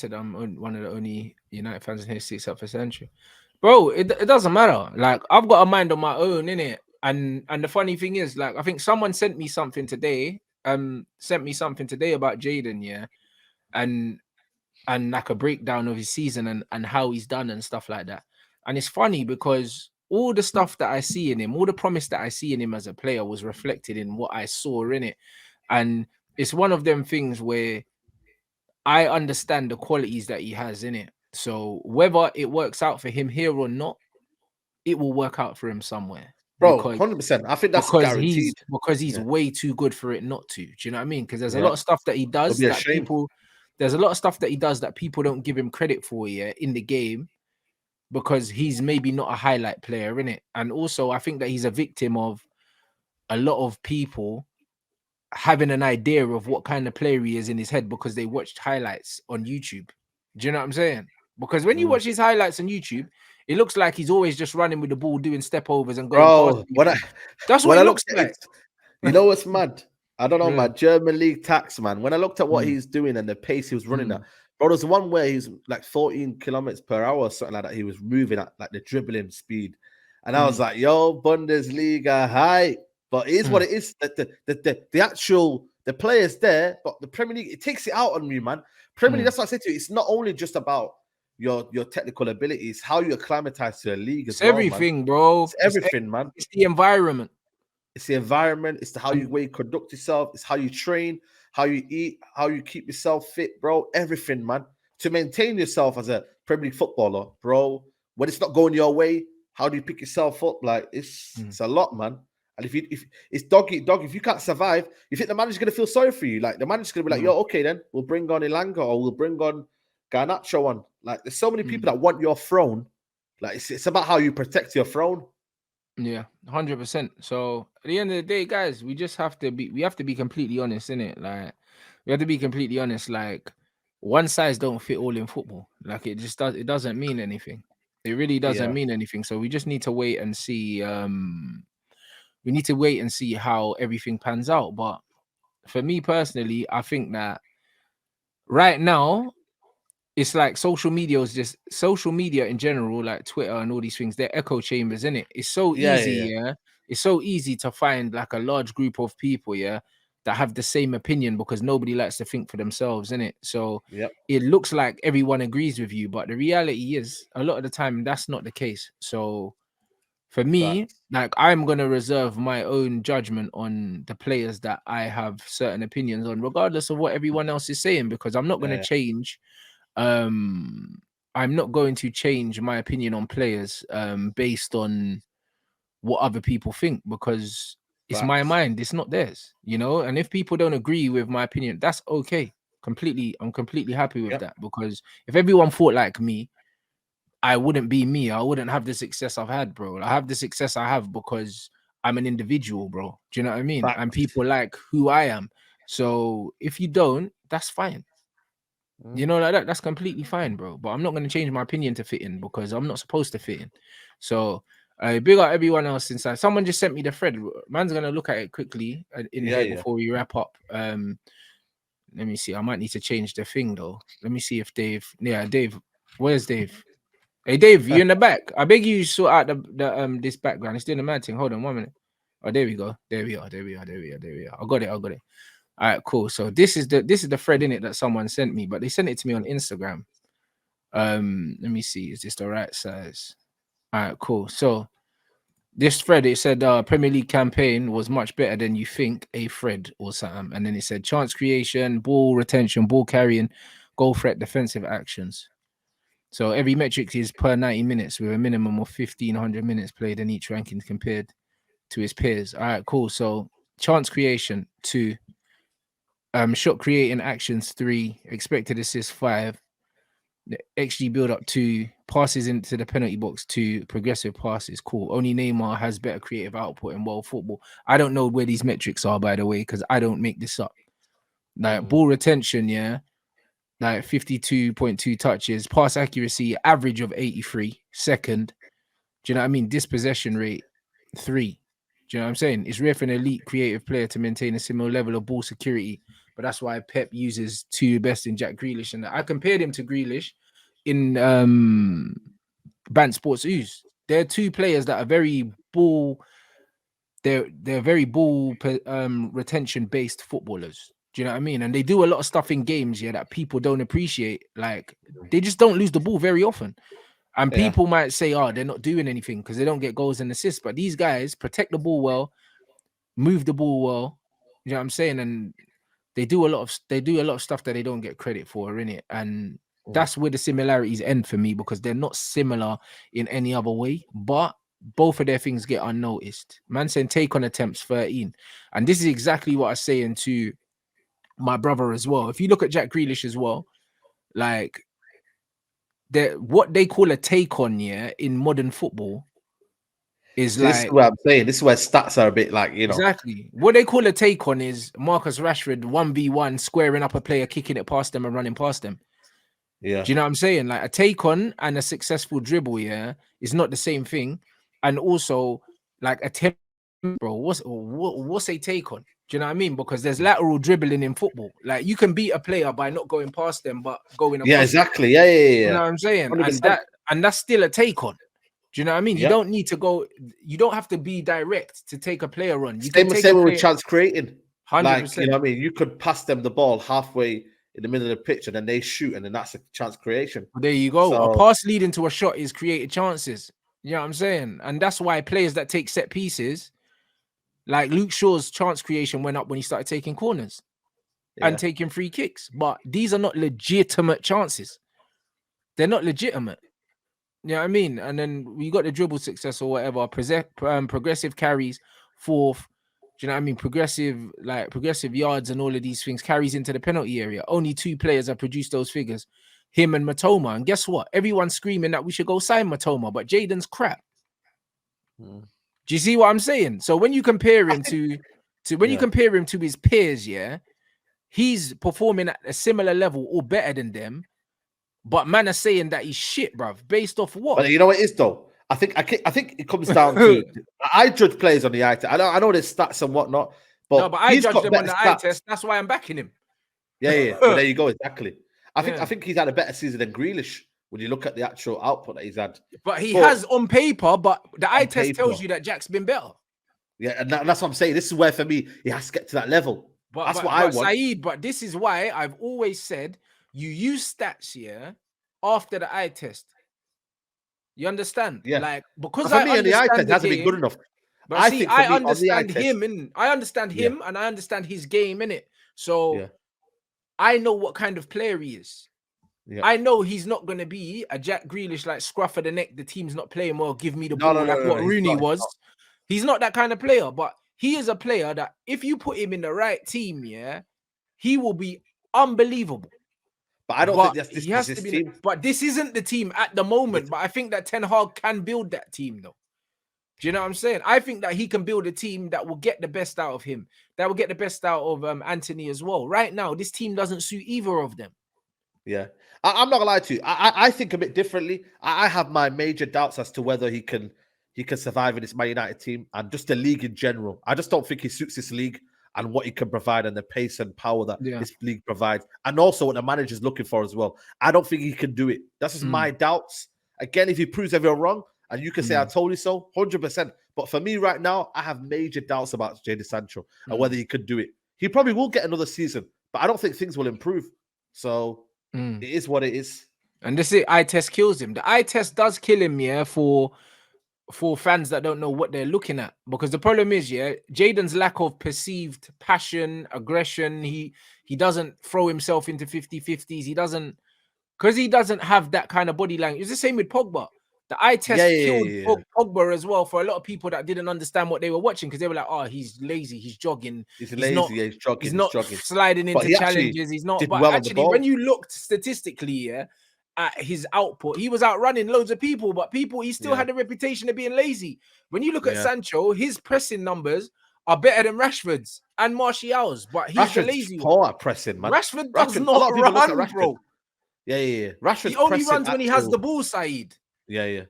said I'm one of the only United fans in here sticks up for Sancho. Bro, it doesn't matter. Like, I've got a mind on my own, innit? And the funny thing is, like, I think someone sent me something today. About Jadon, yeah, and like a breakdown of his season and how he's done and stuff like that. And it's funny because all the stuff that I see in him, all the promise that I see in him as a player was reflected in what I saw in it. And it's one of them things where I understand the qualities that he has in it. So whether it works out for him here or not, it will work out for him somewhere Bro, because 100%. I think that's guaranteed. he's Yeah. way too good for it not to. Do you know what I mean? Because there's a Yeah. lot of stuff that he It'll does be a that shame. there's a lot of stuff that he does that people don't give him credit for, yeah, in the game, because he's maybe not a highlight player in it. And also I think that he's a victim of a lot of people having an idea of what kind of player he is in his head because they watched highlights on YouTube. Do you know what I'm saying? Because when you watch his highlights on YouTube, it looks like he's always just running with the ball, doing step overs and going past Bro, people. That's what when it I looks looked at like. it, you know what's mad? I don't know, Yeah. man. German league tax, man. When I looked at what Mm. he's doing and the pace he was running at, bro, there's one where he's like 14 kilometers per hour or something like that. He was moving at like the dribbling speed. And I was like, yo, Bundesliga, hi. But it is what it is. The actual the players there, but the Premier League, it takes it out on you, man. Premier League, that's what I said to you. It's not only just about your technical abilities, how you acclimatize to a league as It's well, man. everything, bro. It's everything, man. It's the environment. It's the environment. It's how you way you conduct yourself. It's how you train, how you eat, how you keep yourself fit, bro. Everything, man. To maintain yourself as a Premier League footballer, bro. When it's not going your way, how do you pick yourself up? Like it's a lot, man. And if it's dog eat dog, if you can't survive, you think the manager's gonna feel sorry for you? Like the manager's gonna be like, yo, okay, then we'll bring on Ilanga or we'll bring on Garnacho on. Like there's so many people that want your throne. Like it's about how you protect your throne. Yeah, 100%. So at the end of the day, guys, we have to be completely honest, innit? Like, we have to be completely honest. Like, one size don't fit all in football. Like, it doesn't mean anything. It really doesn't mean anything. So we just need to wait and see. We need to wait and see how everything pans out. But for me personally, I think that right now, it's like social media in general, like Twitter and all these things, they're echo chambers, isn't it? It's so easy, yeah. It's so easy to find like a large group of people, yeah, that have the same opinion because nobody likes to think for themselves, isn't it? So it looks like everyone agrees with you, but the reality is a lot of the time that's not the case. So for me, like, I'm gonna reserve my own judgment on the players that I have certain opinions on, regardless of what everyone else is saying, because I'm not gonna change. I'm not going to change my opinion on players based on what other people think, because it's my mind, it's not theirs, you know. And if people don't agree with my opinion, that's okay. I'm completely happy with that, because if everyone thought like me, I wouldn't be me. I wouldn't have the success I've had, bro. I have the success I have because I'm an individual, bro. Do you know what I mean? And people like who I am. So if you don't, that's fine. You know, like that, that's completely fine, bro. But I'm not going to change my opinion to fit in, because I'm not supposed to fit in. So, big up everyone else inside. Someone just sent me the thread. Man's going to look at it quickly in here before we wrap up. Let me see. I might need to change the thing, though. Let me see if Dave. Yeah, Dave. Where's Dave? Hey, Dave, you in the back? I beg you sort out the this background. It's doing the mad thing. Hold on 1 minute. Oh, there we go. There we are. I got it. All right, cool. So this is the thread in it that someone sent me, but they sent it to me on Instagram. Let me see. Is this the right size? All right, cool. So this thread, it said Premier League campaign was much better than you think, a thread or something. And then it said chance creation, ball retention, ball carrying, goal threat, defensive actions. So every metric is per 90 minutes with a minimum of 1,500 minutes played in each ranking compared to his peers. All right, cool. So chance creation 2, shot creating actions 3, expected assists 5, the XG build up 2, passes into the penalty box 2, progressive passes. Cool. Only Neymar has better creative output in world football. I don't know where these metrics are, by the way, because I don't make this up. Like ball retention, yeah, like 52.2 touches, pass accuracy average of 83, second. Do you know what I mean? Dispossession rate 3. Do you know what I'm saying? It's rare for an elite creative player to maintain a similar level of ball security but that's why Pep uses two best in Jack Grealish, and I compared him to Grealish in Bant Sports Ooze. They're two players that are very ball. They're very ball retention based footballers. Do you know what I mean? And they do a lot of stuff in games, yeah, that people don't appreciate. Like they just don't lose the ball very often. And Yeah. people might say, oh, they're not doing anything because they don't get goals and assists. But these guys protect the ball well, move the ball well. You know what I'm saying? And they do a lot of stuff that they don't get credit for, in it. And Mm. that's where the similarities end for me, because they're not similar in any other way, but both of their things get unnoticed. Man saying take on attempts 13. And this is exactly what I was saying to my brother as well. If you look at Jack Grealish as well, like what they call a take on, yeah, in modern football is So this is like what I'm saying. This is where stats are a bit like, you know. exactly what they call a take on is Marcus Rashford 1v1 squaring up a player, kicking it past them and running past them. Yeah. Do you know what I'm saying? Like a take on and a successful dribble, yeah, is not the same thing. And also, like attempt, bro, what's a take on? Do you know what I mean? Because there's lateral dribbling in football. Like you can beat a player by not going past them, but going Yeah, across them. exactly. Yeah, yeah, yeah. You know Yeah. what I'm saying? 100%. And that's still a take on. Do you know what I mean? You Yeah. don't need to go, you don't have to be direct to take a player on. You can Same take a same with player chance creating. Like, you 100%. know what I mean? You could pass them the ball halfway in the middle of the pitch and then they shoot and then that's a chance creation. There you go. A So pass leading to a shot is created chances. You know what I'm saying? And that's why players that take set pieces, like Luke Shaw's chance creation went up when he started taking corners and yeah. taking free kicks. But these are not legitimate chances. They're not legitimate. You know what I mean? And then we got the dribble success or whatever, progressive carries, fourth. Do you know what I mean? Progressive yards and all of these things carries into the penalty area. Only two players have produced those figures, him and Matoma. And guess what? Everyone's screaming that we should go sign Matoma, but Jadon's crap. Mm. Do you see what I'm saying? So when you compare him to when you Yeah. compare him to his peers, yeah, he's performing at a similar level or better than them. But man are saying that he's shit, bruv. Based off what? But you know what it is though? I think it comes down to I judge players on the eye test. I know there's stats and whatnot, No, but but I he's judge got them on better the eye stats. test. That's why I'm backing him. Yeah. Well, there you go. Exactly. I Yeah. think he's had a better season than Grealish when you look at the actual output that he's had. But he has on paper, but the eye test paper. tells you that Jack's been better. Yeah, and that's what I'm saying. This is where for me he has to get to that level. That's what I want. Saeed, but this is why I've always said you use stats here after the eye test. You understand? Yeah. Like because for me, the eye test hasn't been good game, enough. but I see, think for I me, on the eye understand test, him, and I understand him, and I understand his game in it. So yeah. I know what kind of player he is. Yeah. I know he's not going to be a Jack Grealish, like scruff of the neck. The team's not playing well. Give me the ball, like what Rooney was. He's not that kind of player, but he is a player that if you put him in the right team, yeah, he will be unbelievable. But I don't think that's this, he has this to be. team. But this isn't the team at the moment. But I think that Ten Hag can build that team, though. Do you know what I'm saying? I think that he can build a team that will get the best out of him. That will get the best out of Anthony as well. Right now, this team doesn't suit either of them. Yeah. I'm not gonna lie to you. I think a bit differently. I have my major doubts as to whether he can survive in this Man United team and just the league in general. I just don't think he suits this league and what he can provide and the pace and power that this league provides, and also what the manager's looking for as well. I don't think he can do it. That's just my doubts. Again, if he proves everyone wrong, and you can say I told you so, 100%. But for me right now, I have major doubts about Jadon Sancho and whether he could do it. He probably will get another season, but I don't think things will improve. So it is what it is. And this is eye test kills him. The eye test does kill him, yeah, for fans that don't know what they're looking at. Because the problem is, yeah, Jadon's lack of perceived passion, aggression, he doesn't throw himself into 50-50s. He doesn't have that kind of body language. It's the same with Pogba. The eye test killed Pogba as well for a lot of people that didn't understand what they were watching, because they were like, oh, he's lazy, he's jogging. He's lazy, he's jogging. He's not sliding into challenges. He's not. But well actually, when you looked statistically, yeah, at his output, he was outrunning loads of people, but he still had a reputation of being lazy. When you look at Sancho, his pressing numbers are better than Rashford's and Martial's, but he's Rashford's the lazy poor at pressing, man. Rashford does not run, bro. Yeah. Rashford. He only runs when he has the ball, Saeed. Yeah.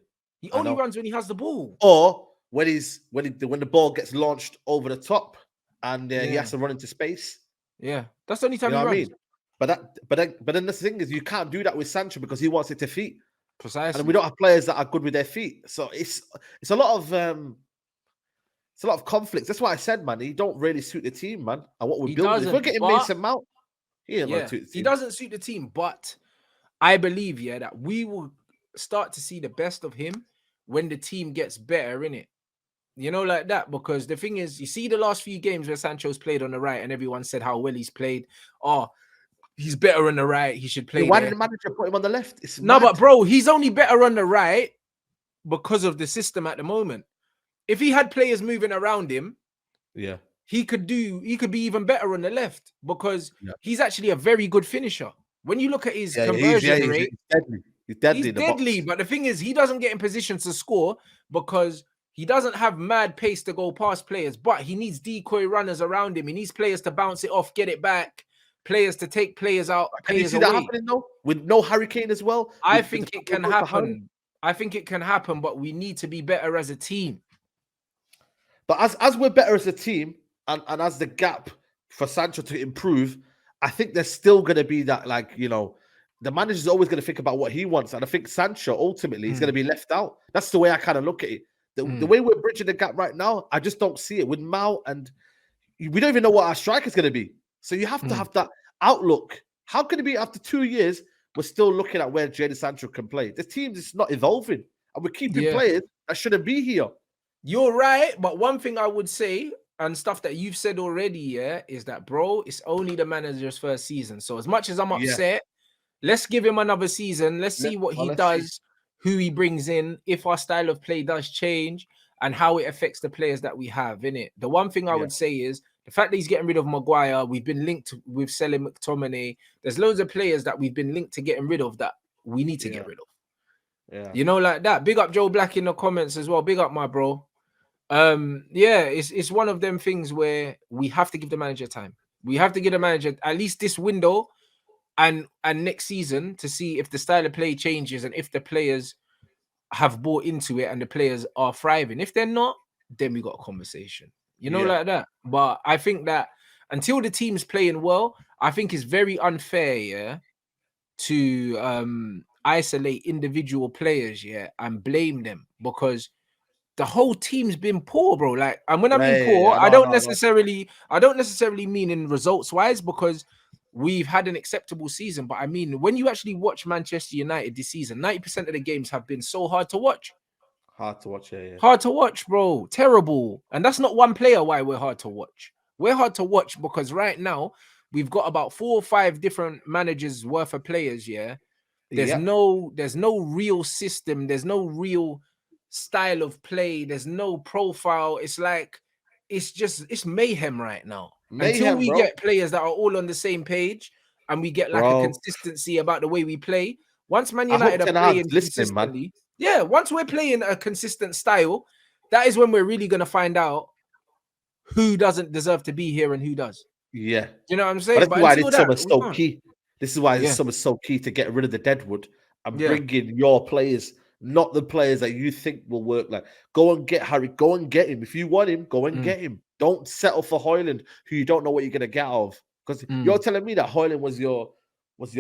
He only runs when he has the ball, or when the ball gets launched over the top and he has to run into space. Yeah, that's the only You time know he what I runs. mean? But then the thing is, you can't do that with Sancho because he wants it to feet, and we Precisely. don't have players that are good with their feet. So it's a lot of it's a lot of conflicts. That's why I said, man, he don't really suit the team, man, and what we're He building. If we're doesn't, getting but Mason Mount, he ain't gonna yeah, suit the he team. doesn't suit the team. But I believe, yeah, that we will start to see the best of him when the team gets better in it. You know, like that. Because the thing is, you see the last few games where Sancho's played on the right, and everyone said how well he's played. Oh, he's better on the right. He should Yeah, play why did there. the manager put him on the left? It's No, but mad. bro, he's only better on the right because of the system at the moment. If he had players moving around him, Yeah, he could be even better on the left because yeah, he's actually a very good finisher. When you look at his yeah. conversion He's rate, deadly. He's he's deadly in the deadly. box. But the thing is, he doesn't get in position to score because he doesn't have mad pace to go past players, but he needs decoy runners around him. He needs players to bounce it off, get it back, players to take players out, Can you players see that away. happening though? With no Hurricane as well, I with the think it couple of can goals behind. happen. I think it can happen, but we need to be better as a team. But as we're better as a team, and as the gap for Sancho to improve, I think there's still going to be that, like, the manager's always going to think about what he wants, and I think Sancho ultimately is going to Mm, be left out. That's the way I kind of look at it. The mm, way we're bridging the gap right now, I just don't see it with Mao, and we don't even know what our strike is going to be. So you have to mm. have that outlook. How can it be after 2 years we're still looking at where Jadon Sancho can play? The team is not evolving, and we're keeping Yeah. players that shouldn't be here. You're right, but one thing I would say and stuff that you've said already, yeah, is that bro, it's only the manager's first season. So as much as I'm Yeah. upset, let's give him another season. Let's see what he Let's see. does, who he brings in, if our style of play does change, and how it affects the players that we have in it. The one thing I Yeah, would say is the fact that he's getting rid of Maguire, we've been linked with selling McTominay. There's loads of players that we've been linked to getting rid of that we need to yeah, get rid of. yeah, You know, like that. Big up Joe Black in the comments as well. Big up my bro. Yeah, it's one of them things where we have to give the manager time. We have to give the manager at least this window and next season to see if the style of play changes and if the players have bought into it and the players are thriving. If they're not, then we got a conversation. You know, yeah, like that. But I think that until the team's playing well, I think it's very unfair, yeah, to isolate individual players, yeah, and blame them because the whole team's been poor, bro. Like, and when I mean poor, yeah. I don't necessarily mean in results wise because we've had an acceptable season. But I mean, when you actually watch Manchester United this season, 90% of the games have been so hard to watch. Hard to watch. Yeah, Hard to watch, bro. Terrible. And that's not one player why we're hard to watch. We're hard to watch because right now we've got about 4 or 5 different managers worth of players, yeah, yeah. there's no real system, there's no real style of play, there's no profile. It's like it's mayhem right now. Until Mayhem, we bro. get players that are all on the same page and we get like a Bro, consistency about the way we play. Once Man I hope United are Ten Hag's playing listening, man. consistently, yeah, once we're playing a consistent style, that is when we're really gonna find out who doesn't deserve to be here and who does. Yeah, You know what I'm but saying? this is But why until this that, summer's we so can't. key. This is why this Yeah, summer's so key to get rid of the deadwood and yeah. bring in your players, not the players that you think will work. Like, go and get Harry. Go and get him. If you want him, go and Mm, get him. Don't settle for Hoyland, who you don't know what you're gonna get out of. Because you're mm, telling me that Hoyland was your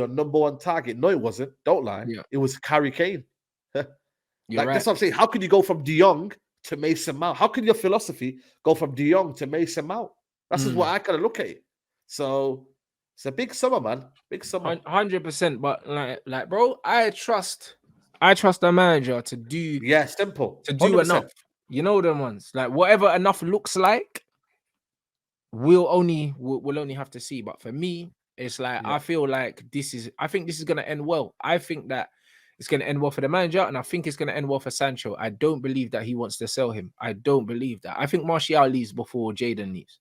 number one target. No, it wasn't. Don't lie. yeah, It was Harry Kane. you're Like, right. that's what I'm saying. How could you go from De Jong to Mason Mount? How could your philosophy go from De Jong to Mason Mount? That's just what Mm. I kind of look at it. So it's a big summer, man. Big summer. 100%. But like, bro, I trust the manager Yeah, simple. to do 100%. enough. You know them ones. Like whatever enough looks like, we'll only have to see. But for me, it's like Yeah. I feel like I think this is gonna end well. I think that it's gonna end well for the manager, and I think it's gonna end well for Sancho. I don't believe that he wants to sell him. I don't believe that. I think Martial leaves before Jadon leaves.